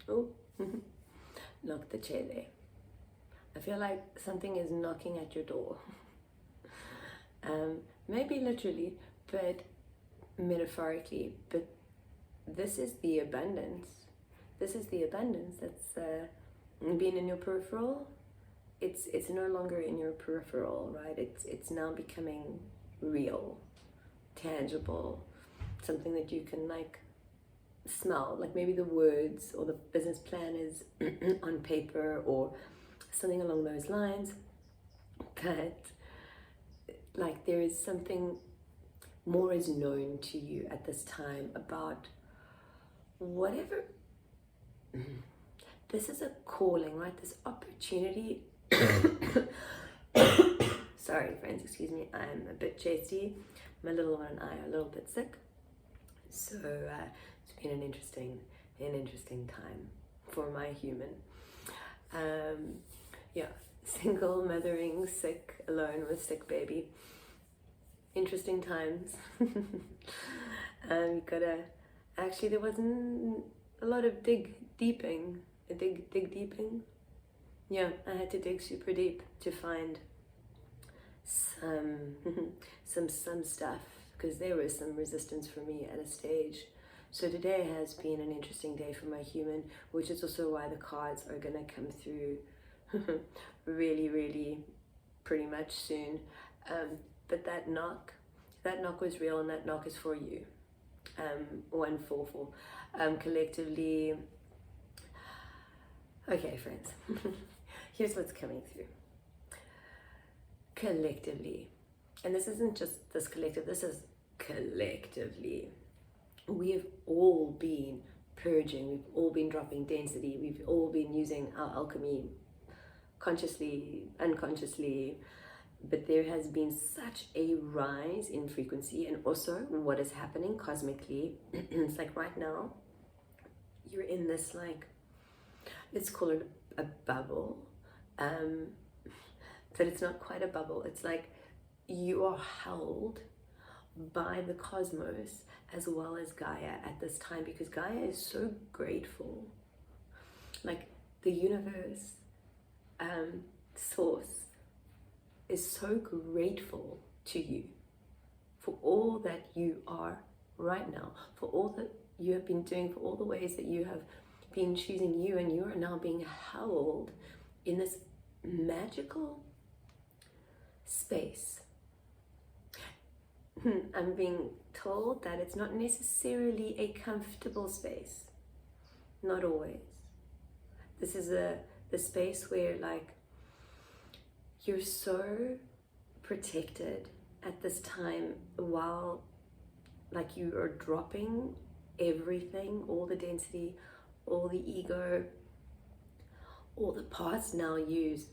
Oh, knock the chair there. I feel like something is knocking at your door. Maybe literally, but metaphorically. But this is the abundance. This is the abundance that's being in your peripheral. It's no longer in your peripheral, right? It's now becoming real, tangible, something that you can like smell. Like maybe the words or the business plan is on paper or something along those lines, but like there is something more is known to you at this time about whatever. This is a calling, right? This opportunity. Sorry friends, excuse me, I'm a bit chesty. My little one and I are a little bit sick, so it's been an interesting time for my human. Yeah, single, mothering, sick, alone with sick baby. Interesting times. Actually there wasn't a lot of deeping. Yeah, I had to dig super deep to find some stuff, because there was some resistance for me at a stage. So today has been an interesting day for my human, which is also why the cards are gonna come through really pretty much soon. But that knock was real, and that knock is for you. 144. Collectively. Okay, friends. Here's what's coming through. Collectively, and this isn't just this collective, this is collectively. We have all been purging, we've all been dropping density, we've all been using our alchemy consciously, unconsciously, but there has been such a rise in frequency. And also what is happening cosmically, it's like right now you're in this, like, let's call it a bubble, but it's not quite a bubble. It's like you are held by the cosmos as well as Gaia at this time, because Gaia is so grateful. Like the universe, source is so grateful to you for all that you are right now, for all that you have been doing, for all the ways that you have been choosing you, and you are now being held in this magical space. I'm being told that it's not necessarily a comfortable space. Not always. This is the space where, like, you're so protected at this time, while like you are dropping everything, all the density, all the ego, all the parts now use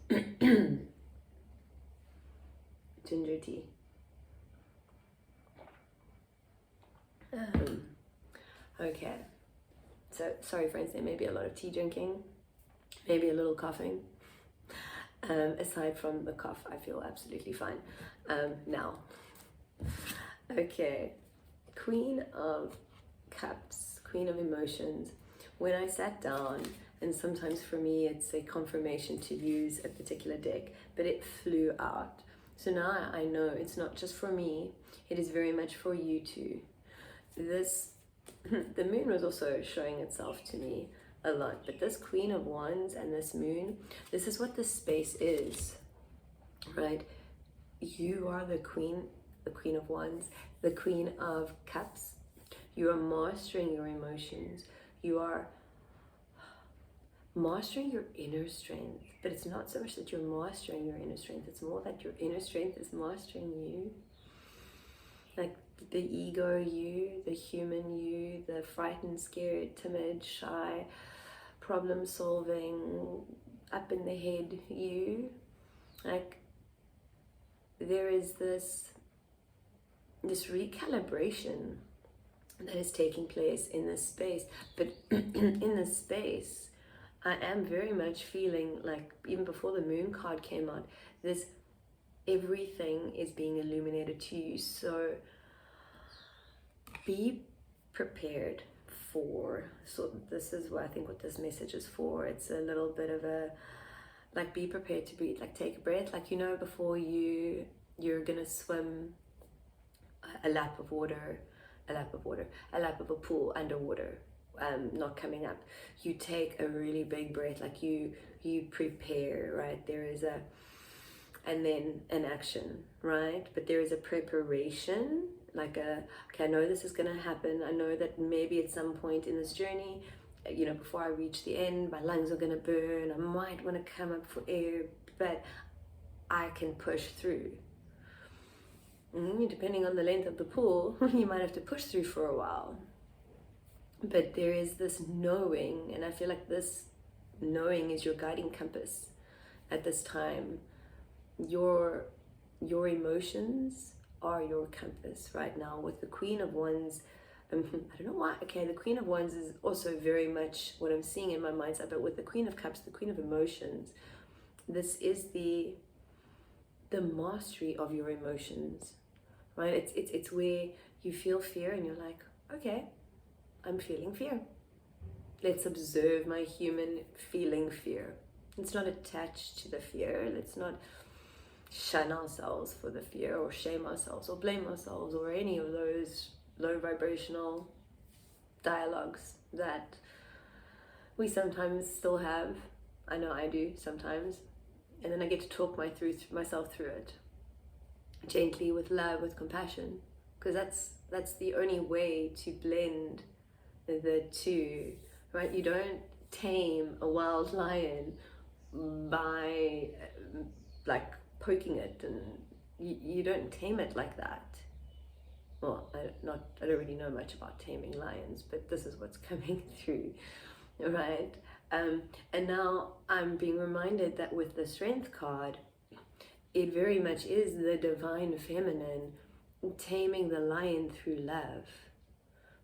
ginger tea. Okay, so sorry friends, there may be a lot of tea drinking, maybe a little coughing. Aside from the cough, I feel absolutely fine now. Okay, Queen of Cups, Queen of Emotions. When I sat down, and sometimes for me it's a confirmation to use a particular deck, but it flew out. So now I know it's not just for me, it is very much for you too. The moon was also showing itself to me a lot, but this Queen of Wands and this moon, this is what this space is, right? You are the Queen of Wands, the Queen of Cups. You are mastering your emotions. You are mastering your inner strength, but it's not so much that you're mastering your inner strength, it's more that your inner strength is mastering you. Like the ego you, the human you, the frightened, scared, timid, shy, problem solving, up in the head you. Like there is this recalibration that is taking place in this space. But in this space, I am very much feeling like, even before the moon card came out, this everything is being illuminated to you. So be prepared for. So this is what I think what this message is for. It's a little bit of a, like, be prepared to breathe, like take a breath, like, you know, before you're gonna swim a lap of a pool underwater, not coming up, you take a really big breath, like you prepare, right? There is a, and then an action, right? But there is a preparation, like okay, I know this is gonna happen. I know that maybe at some point in this journey, you know, before I reach the end, my lungs are gonna burn. I might want to come up for air, but I can push through. Depending on the length of the pool, you might have to push through for a while. But there is this knowing, and I feel like this knowing is your guiding compass at this time. Your emotions are your compass right now. With the Queen of Wands, I don't know why. Okay, the Queen of Wands is also very much what I'm seeing in my mindset, but with the Queen of Cups, the Queen of Emotions, this is the mastery of your emotions, right? It's where you feel fear and you're like, okay, I'm feeling fear. Let's observe my human feeling fear. Let's not attach to the fear. Let's not shun ourselves for the fear, or shame ourselves, or blame ourselves, or any of those low vibrational dialogues that we sometimes still have. I know I do sometimes. And then I get to talk myself through it gently, with love, with compassion, because that's the only way to blend the two, right? You don't tame a wild lion by like poking it, and you don't tame it like that. Well, I don't really know much about taming lions, but this is what's coming through, right? And now I'm being reminded that with the Strength card, it very much is the divine feminine taming the lion through love,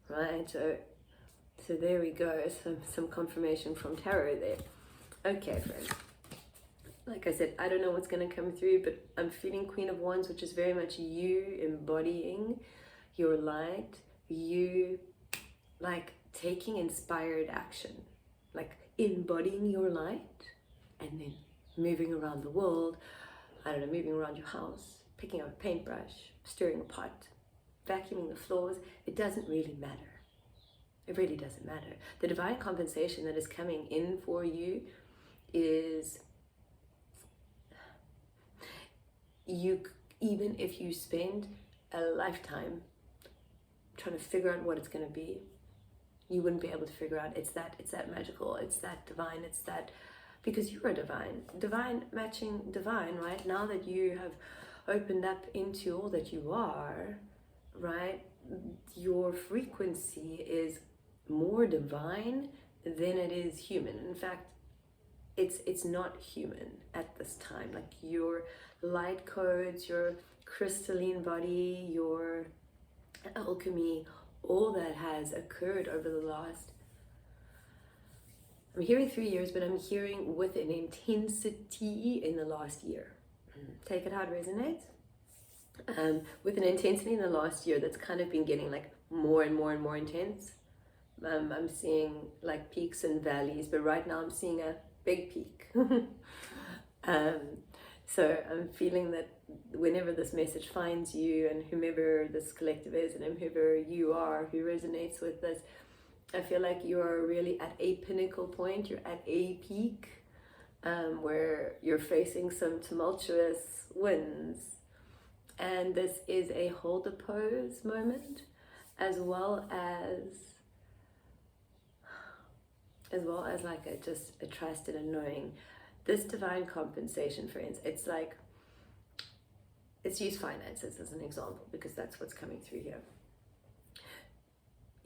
right? So there we go, some confirmation from tarot there. Okay, friends. Like I said, I don't know what's going to come through, but I'm feeling Queen of Wands, which is very much you embodying your light, you like taking inspired action, like embodying your light, and then moving around the world. I don't know, moving around your house, picking up a paintbrush, stirring a pot, vacuuming the floors. It doesn't really matter. It really doesn't matter. The divine compensation that is coming in for you is, even if you spend a lifetime trying to figure out what it's going to be, you wouldn't be able to figure out. It's that magical, it's that divine, it's that, because you're a divine matching divine, right? Now that you have opened up into all that you are, right, your frequency is more divine than it is human. In fact, it's not human at this time. Like your light codes, your crystalline body, your alchemy, all that has occurred over the last, I'm hearing 3 years, but I'm hearing with an intensity in the last year. Take it how it resonates. With an intensity in the last year that's kind of been getting like more and more and more intense. I'm seeing like peaks and valleys, but right now I'm seeing a big peak. So I'm feeling that whenever this message finds you, and whomever this collective is, and whoever you are who resonates with this, I feel like you are really at a pinnacle point. You're at a peak where you're facing some tumultuous winds. And this is a hold the pose moment, as well as like a trust and a knowing. This divine compensation, friends, it's like, let's use finances as an example, because that's what's coming through here.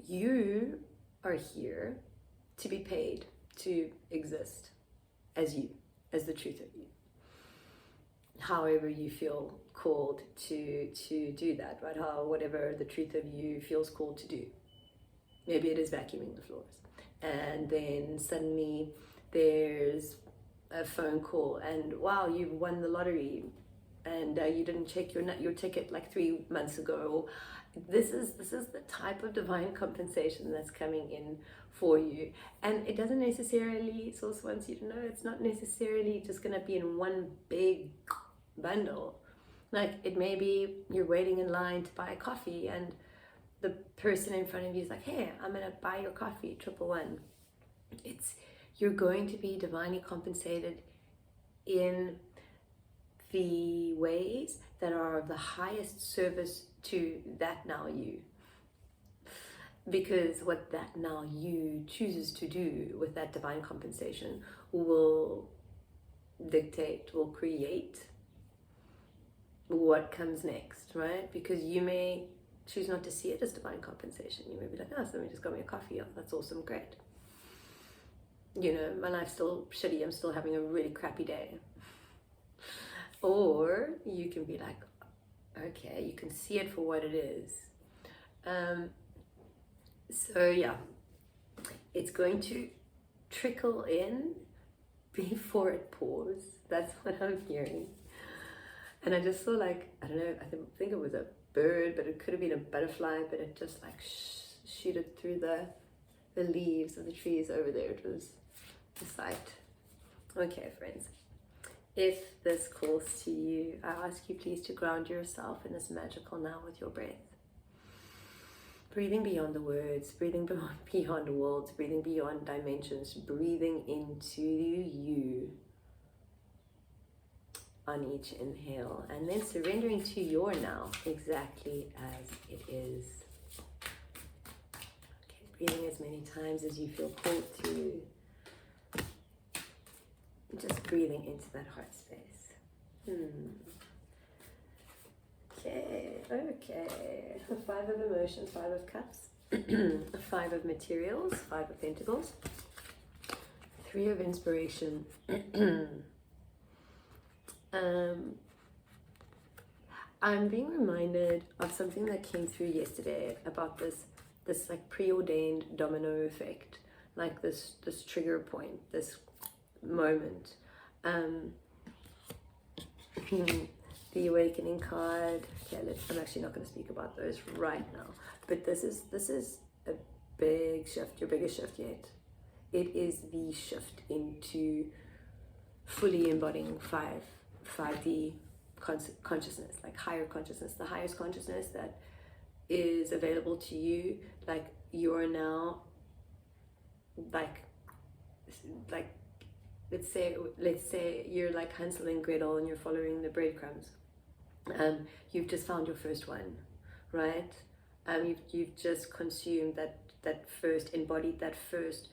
You are here to be paid to exist as you, as the truth of you. However you feel called to do that, right? Whatever the truth of you feels called to do. Maybe it is vacuuming the floors, and then suddenly there's a phone call, and wow, you've won the lottery. and you didn't check your ticket like 3 months ago. This is the type of divine compensation that's coming in for you. And it doesn't necessarily, Source wants you to know, it's not necessarily just going to be in one big bundle. Like, it may be you're waiting in line to buy a coffee and the person in front of you is like, hey, I'm going to buy your coffee, 111. You're going to be divinely compensated in the ways that are of the highest service to that now you. Because what that now you chooses to do with that divine compensation will dictate, will create what comes next, right? Because you may choose not to see it as divine compensation. You may be like, oh, somebody just got me a coffee. Oh, that's awesome, great. You know, my life's still shitty. I'm still having a really crappy day. Or you can be like, okay, you can see it for what it is. So yeah, it's going to trickle in before it pours. That's what I'm hearing. And I just saw, like, I don't know, I think it was a bird, but it could have been a butterfly, but it just like shooted through the leaves of the trees over there. It was a sight. Okay, friends. If this calls to you, I ask you please to ground yourself in this magical now with your breath. Breathing beyond the words, breathing beyond worlds, breathing beyond dimensions, breathing into you on each inhale, and then surrendering to your now exactly as it is. Okay, breathing as many times as you feel called to. Just breathing into that heart space. Okay. 5 of emotions, 5 of cups, 5 of materials, 5 of pentacles, 3 of inspiration. I'm being reminded of something that came through yesterday about this like preordained domino effect, like this trigger point, this moment. The awakening card. Okay, I'm actually not going to speak about those right now, but this is a big shift, your biggest shift yet. It is the shift into fully embodying 5D consciousness, like higher consciousness, the highest consciousness that is available to you. Like, you're now like let's say you're like Hansel and Gretel and you're following the breadcrumbs. You've just found your first one, right? You've just consumed that first, embodied that first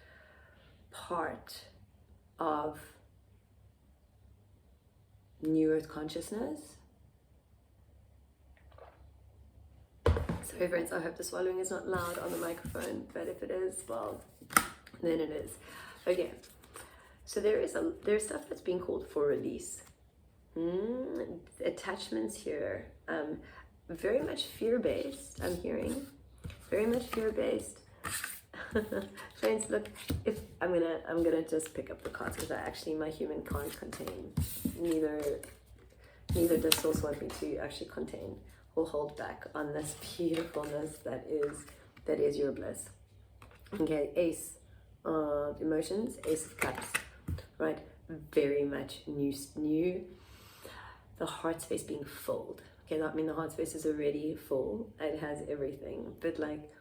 part of New Earth consciousness. Sorry friends, I hope the swallowing is not loud on the microphone, but if it is, well, then it is. Okay, so there's stuff that's being called for release. Attachments here, very much fear-based. I'm hearing very much fear-based. Friends, look, if I'm gonna just pick up the cards because my human can't contain, neither does Source want me to actually contain or hold back on this beautifulness that is your bliss. Okay, Ace of emotions, Ace of cups, right? Very much new. The heart space being filled. Okay, that means the heart space is already full. It has everything, but like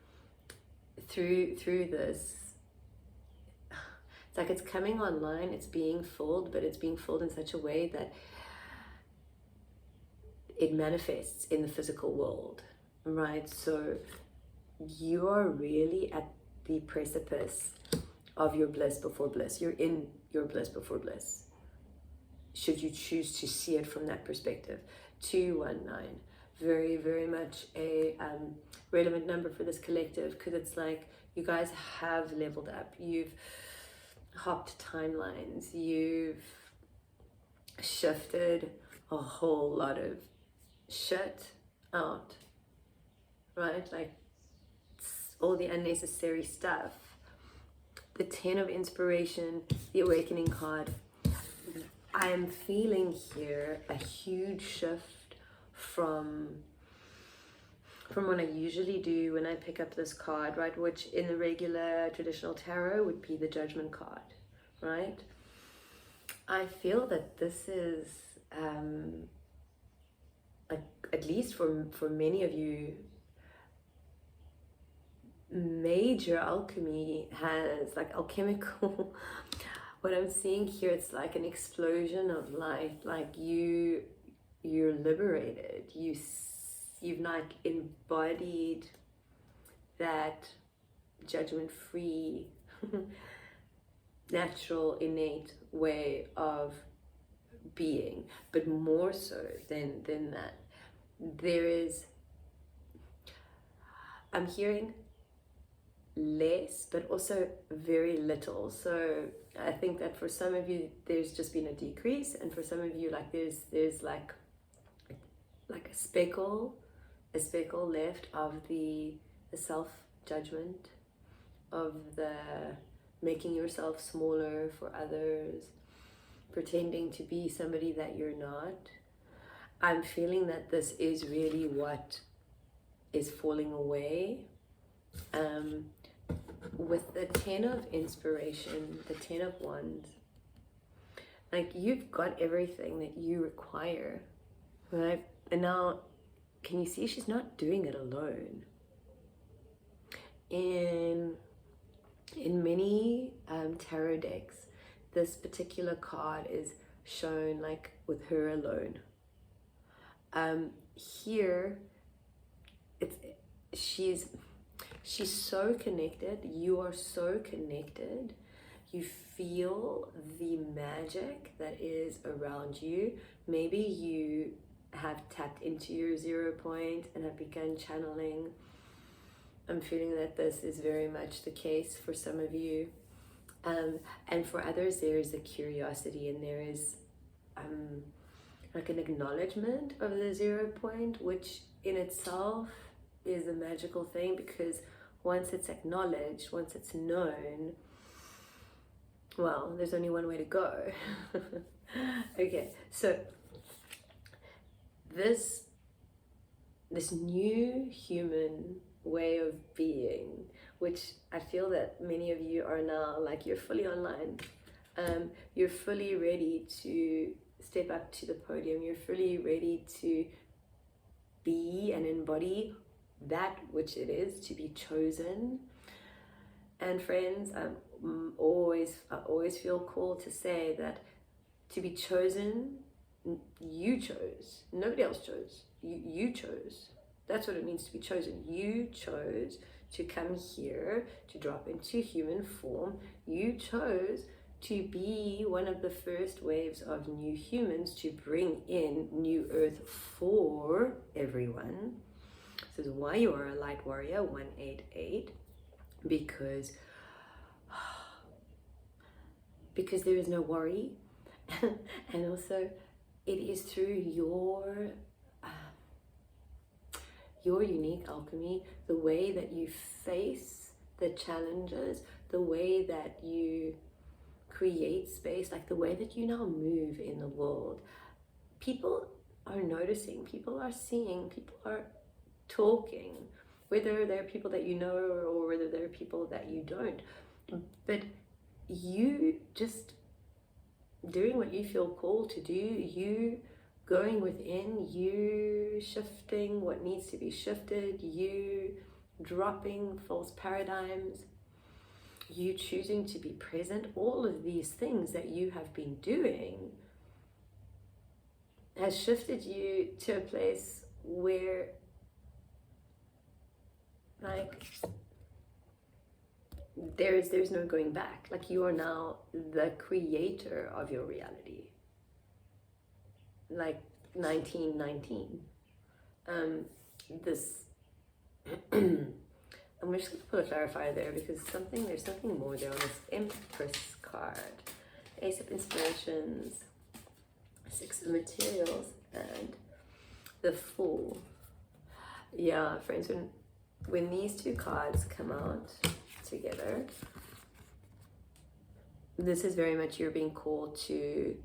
through this, it's like it's coming online. It's being filled, but it's being filled in such a way that it manifests in the physical world, right? So you are really at the precipice of your bliss before bliss. You're in your bliss before bliss, should you choose to see it from that perspective. 219, very, very much a relevant number for this collective, because it's like you guys have leveled up. You've hopped timelines. You've shifted a whole lot of shit out, right? Like all the unnecessary stuff. The 10 of inspiration, the awakening card. I'm feeling here a huge shift from what I usually do when I pick up this card, right? Which in the regular traditional tarot would be the Judgment card, right? I feel that this is, like, at least for many of you, major alchemy has, like, alchemical. What I'm seeing here, it's like an explosion of light. Like you're liberated. You've like embodied that judgment-free, natural, innate way of being. But more so than that, there is, I'm hearing less but also very little. So I think that for some of you there's just been a decrease, and for some of you, like, there's like a speckle left of the self-judgment, of the making yourself smaller for others, pretending to be somebody that you're not. I'm feeling that this is really what is falling away. With the 10 of inspiration, the 10 of wands, like, you've got everything that you require, right? And now, can you see she's not doing it alone? In many tarot decks, this particular card is shown like with her alone. Here, she's so connected. You are so connected. You feel the magic that is around you. Maybe you have tapped into your 0 point and have begun channeling. I'm feeling that this is very much the case for some of you. And for others, there is a curiosity, and there is like an acknowledgement of the 0 point, which in itself is a magical thing, because once it's acknowledged, once it's known, well, there's only one way to go. Okay, so this new human way of being, which I feel that many of you are now, like, you're fully online, you're fully ready to step up to the podium, you're fully ready to be and embody that which it is to be chosen. And friends, I always feel called to say that to be chosen, you chose. Nobody else chose. You chose. That's what it means to be chosen. You chose to come here, to drop into human form. You chose to be one of the first waves of new humans, to bring in new earth for everyone. This is why you are a light warrior 188, because there is no worry. And also it is through your unique alchemy, the way that you face the challenges, the way that you create space, like the way that you now move in the world. People are noticing, people are seeing, people are talking, whether they're people that you know or whether they're people that you don't. But you just doing what you feel called to do, you going within, you shifting what needs to be shifted, you dropping false paradigms, you choosing to be present, all of these things that you have been doing has shifted you to a place where, like, there's no going back. Like, you are now the creator of your reality. Like 1919. This I'm just going to put a clarifier there, because there's something more there on this Empress card. Ace of Inspirations, Six of Materials, and the Fool. Yeah, friends, when these two cards come out together, this is very much you're being called to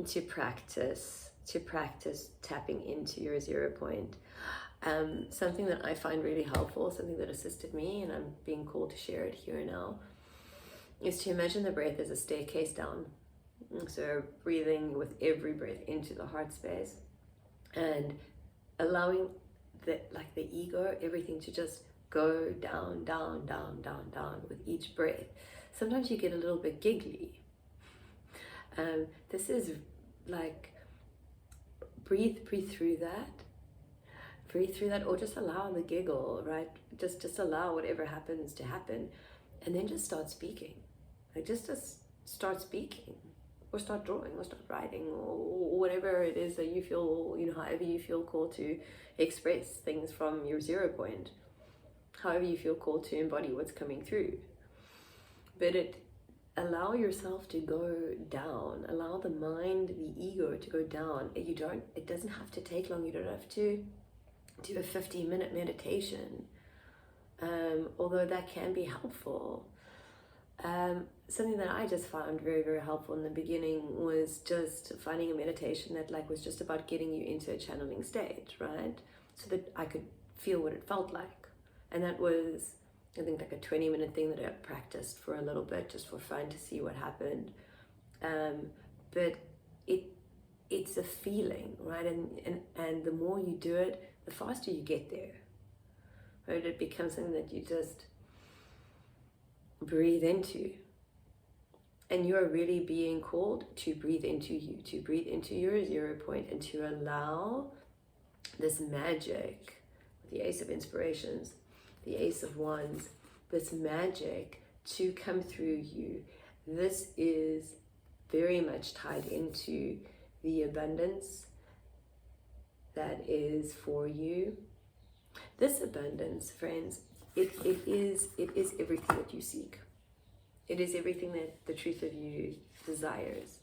to practice tapping into your 0 point. Something that I find really helpful, something that assisted me, and I'm being called to share it here now, is to imagine the breath as a staircase down. So breathing with every breath into the heart space and allowing the ego, everything to just go down, down, down, down, down with each breath. Sometimes you get a little bit giggly. This is like breathe through that. Breathe through that, or just allow the giggle, right? Just allow whatever happens to happen, and then just start speaking. Like just start speaking, or start drawing, or start writing, or whatever it is that you feel, however you feel called to express things from your 0 point, however you feel called to embody what's coming through. But allow yourself to go down, allow the mind, the ego to go down. It doesn't have to take long. You don't have to do a 15-minute meditation, although that can be helpful. Something that I just found very, very helpful in the beginning was just finding a meditation that was just about getting you into a channeling state, right? So that I could feel what it felt like. And that was, I think, like a 20-minute thing that I practiced for a little bit just for fun to see what happened. But it's a feeling, right? And the more you do it, the faster you get there, right? It becomes something that you just breathe into. And you are really being called to breathe into you, to breathe into your 0 point, and to allow this magic, the Ace of Inspirations, the Ace of Wands, this magic to come through you. This is very much tied into the abundance that is for you. This abundance, friends, it is everything that you seek. It is everything that the truth of you desires.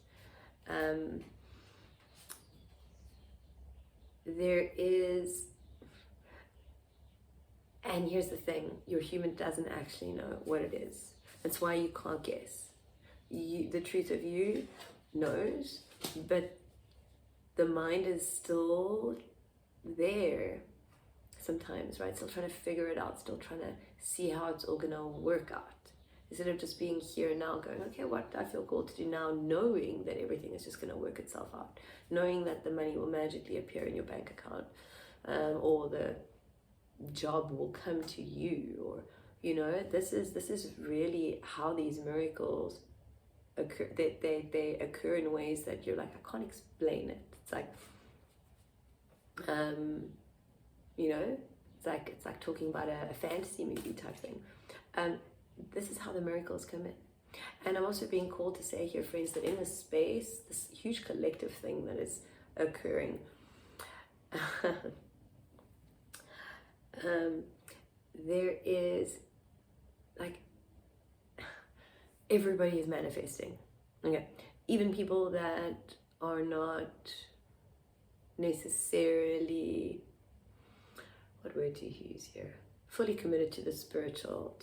There is, and here's the thing, your human doesn't actually know what it is. That's why you can't guess. The truth of you knows, but the mind is still there sometimes, right? Still trying to figure it out, still trying to see how it's all gonna work out. Instead of just being here now going, okay, what do I feel called to do now, knowing that everything is just gonna work itself out, knowing that the money will magically appear in your bank account, or the job will come to you, or this is really how these miracles occur. They occur in ways that you're like, I can't explain it. It's like it's like talking about a fantasy movie type thing. This is how the miracles come in. And I'm also being called to say here, friends, that in this space, this huge collective thing that is occurring, there is everybody is manifesting. Okay, even people that are not necessarily, what word to use here, fully committed to the spiritual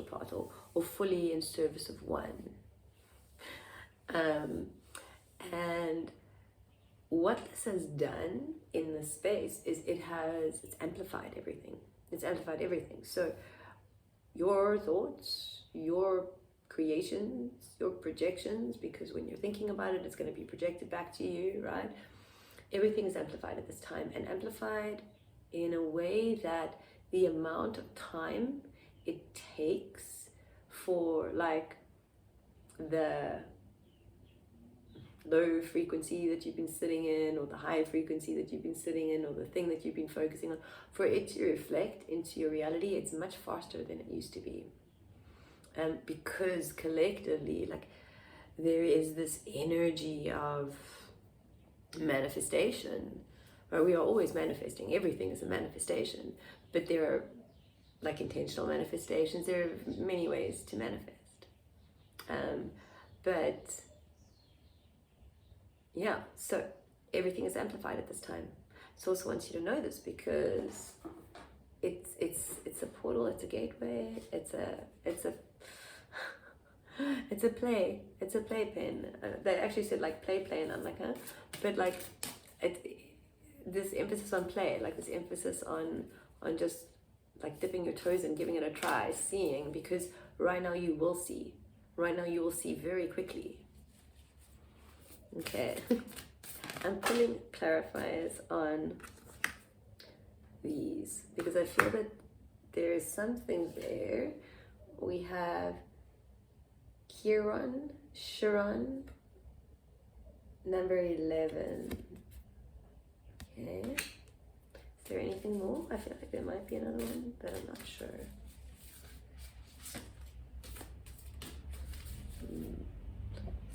path, or fully in service of one. And what this has done in this space is it's amplified everything. It's amplified everything. So your thoughts, your creations, your projections, because when you're thinking about it, it's going to be projected back to you, right? Everything is amplified at this time, and amplified in a way that the amount of time it takes for the low frequency that you've been sitting in, or the high frequency that you've been sitting in, or the thing that you've been focusing on, for it to reflect into your reality, it's much faster than it used to be. Because collectively, there is this energy of manifestation, right? We are always manifesting. Everything is a manifestation, but there are intentional manifestations. There are many ways to manifest. But yeah, so everything is amplified at this time. So I also want you to know this, because it's a portal, it's a gateway, it's a It's a play. It's a playpen. They actually said like play, and I'm like, huh? But like, this emphasis on play, like this emphasis on just like dipping your toes and giving it a try, seeing, because right now you will see. Right now you will see very quickly. Okay. I'm pulling clarifiers on these because I feel that there is something there. We have Chiron, number 11. Okay. Is there anything more? I feel like there might be another one, but I'm not sure.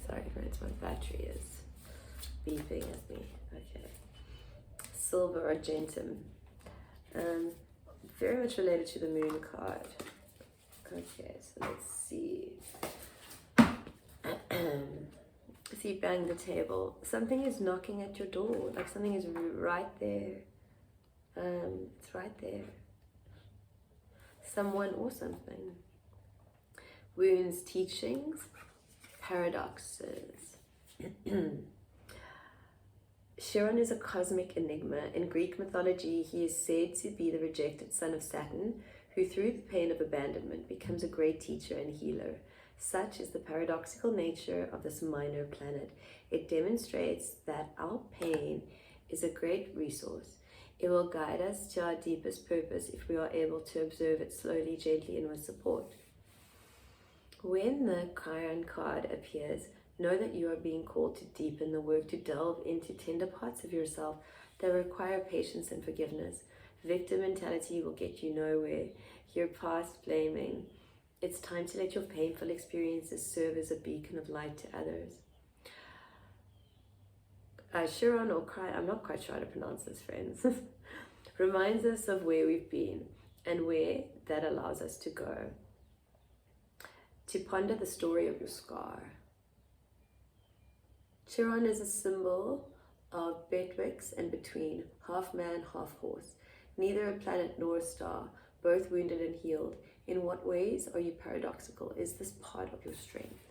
Sorry friends, my battery is beeping at me. Okay. Silver Argentum. Very much related to the moon card. Okay, so let's see. See, bang the table. Something is knocking at your door. Like something is right there. It's right there. Someone or something. Wounds, teachings, paradoxes. Chiron is a cosmic enigma. In Greek mythology, he is said to be the rejected son of Saturn, who through the pain of abandonment becomes a great teacher and healer. Such is the paradoxical nature of this minor planet. It demonstrates that our pain is a great resource. It will guide us to our deepest purpose if we are able to observe it slowly, gently, and with support. When the Chiron card appears, know that you are being called to deepen the work, to delve into tender parts of yourself that require patience and forgiveness. Victim mentality will get you nowhere. Your past blaming. It's time to let your painful experiences serve as a beacon of light to others. Chiron or Chiron, I'm not quite sure how to pronounce this, friends, reminds us of where we've been and where that allows us to go. To ponder the story of your scar. Chiron is a symbol of betwixt and between, half man, half horse. Neither a planet nor a star, both wounded and healed. In what ways are you paradoxical? Is this part of your strength?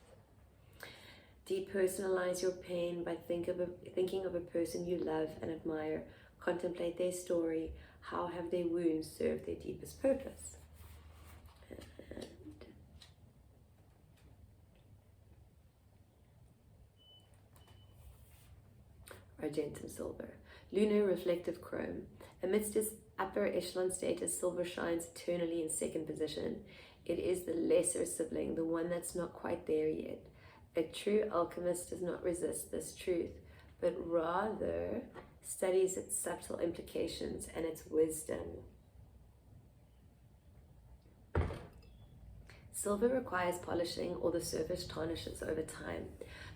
Depersonalize your pain by thinking of a person you love and admire. Contemplate their story. How have their wounds served their deepest purpose? And Argentum silver. Lunar reflective chrome. Amidst its upper echelon status, silver shines eternally in second position. It is the lesser sibling, the one that's not quite there yet. A true alchemist does not resist this truth, but rather studies its subtle implications and its wisdom. Silver requires polishing or the surface tarnishes over time.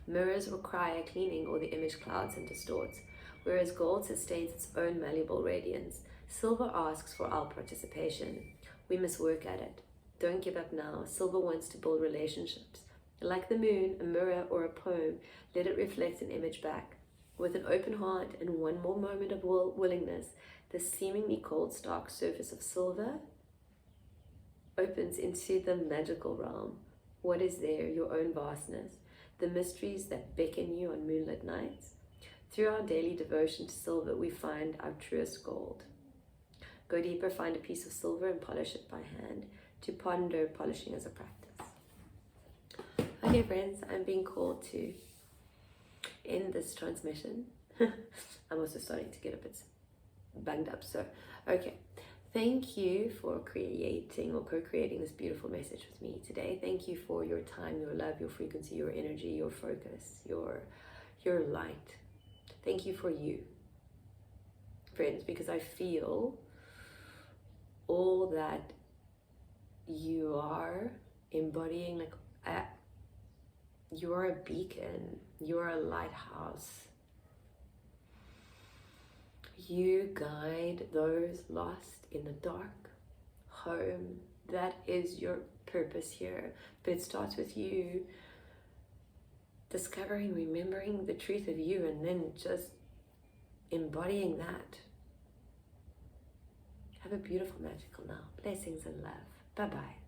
Mirrors require cleaning or the image clouds and distorts, whereas gold sustains its own malleable radiance. Silver asks for our participation. We must work at it. Don't give up now. Silver wants to build relationships. Like the moon, a mirror, or a poem, let it reflect an image back. With an open heart and one more moment of willingness, the seemingly cold, stark surface of silver opens into the magical realm. What is there? Your own vastness. The mysteries that beckon you on moonlit nights. Through our daily devotion to silver, we find our truest gold. Go deeper, find a piece of silver and polish it by hand. To ponder polishing as a practice. Okay friends, I'm being called to end this transmission. I'm also starting to get a bit banged up, so okay. Thank you for creating or co-creating this beautiful message with me today. Thank you for your time, your love, your frequency, your energy, your focus, your light. Thank you for you, friends, because I feel all that you are embodying, like you are a beacon, you are a lighthouse. You guide those lost in the dark home. That is your purpose here. But it starts with you discovering, remembering the truth of you, and then just embodying that. Have a beautiful, magical now. Blessings and love. Bye-bye.